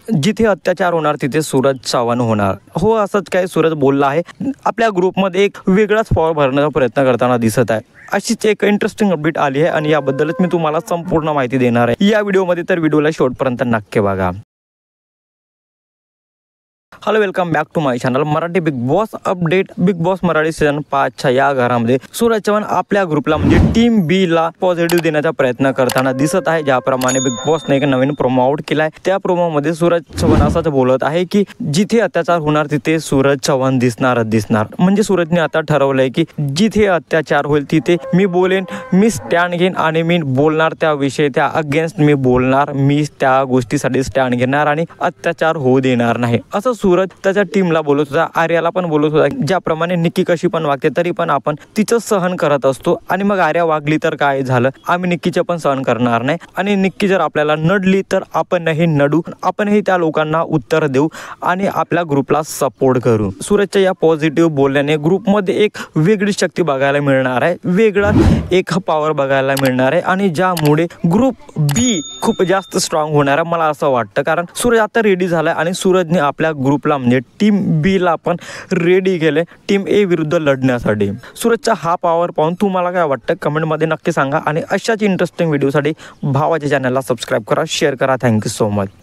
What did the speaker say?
जिथे अत्याचार होणार तिथे सूरज चव्हाण होणार. हो, असंच काय सूरज बोलला आहे. आपल्या ग्रुपमध्ये एक वेगळाच पॉवर भरण्याचा प्रयत्न करताना दिसत आहे. अशीच एक इंटरेस्टिंग अपडेट आली आहे आणि याबद्दलच मी तुम्हाला संपूर्ण माहिती देणार आहे या व्हिडिओमध्ये. तर व्हिडिओला शेवटपर्यंत नक्की बघा. Hello, welcome back to my channel Marathi big boss update. Big boss Marathi season 5च्या या घरामध्ये सूरज चव्हाण आपल्या ग्रुपला म्हणजे टीम बी ला पॉझिटिव्ह देण्याचा प्रयत्न करताना दिसत आहे. ज्याप्रमाणे बिग बॉसने एक नवीन प्रोमो आउट केलाय, त्या प्रोमोमध्ये सूरज चव्हाण असंच बोलत आहे की जिथे अत्याचार होणार तिथे सूरज चव्हाण दिसणार. म्हणजे सूरजने आता ठरवलंय की जिथे अत्याचार होईल तिथे मी बोलेन, मी स्टँड घेईन आणि मी बोलणार त्याविषयी, त्या अगेन्स्ट मी बोलणार, मी त्या गोष्टीसाठी स्टँड घेणार आणि अत्याचार होऊ देणार नाही, असं सूरज त्याच्या टीमला बोलत होता. आर्याला पण बोलत होता. ज्याप्रमाणे निक्की कशी पण वागते तरी पण आपण तिचं सहन करत असतो आणि मग आर्या वागली तर काय झालं, आम्ही निक्कीचं पण सहन करणार नाही आणि निक्की जर आपल्याला नडली तर आपणही नडू, आपणही त्या लोकांना उत्तर देऊ आणि आपल्या ग्रुपला सपोर्ट करू. सूरजच्या या पॉझिटिव्ह बोलण्याने ग्रुपमध्ये एक वेगळी शक्ती बघायला मिळणार आहे, वेगळा एक पॉवर बघायला मिळणार आहे आणि ज्यामुळे ग्रुप बी खूप जास्त स्ट्रॉंग होणार आहे मला असं वाटतं. कारण सूरज आता रेडी झालाय आणि सूरजने आपल्या ग्रुपला म्हणजे टीम बी ला पण रेडी केले टीम ए विरुद्ध लढण्यासाठी. सूरजचा हा पॉवर पाहून तुम्हाला काय वाटतं कमेंटमध्ये नक्की सांगा आणि अशाच इंटरेस्टिंग व्हिडिओसाठी भावाच्या चॅनलला सबस्क्राईब करा, शेअर करा. Thank you so much.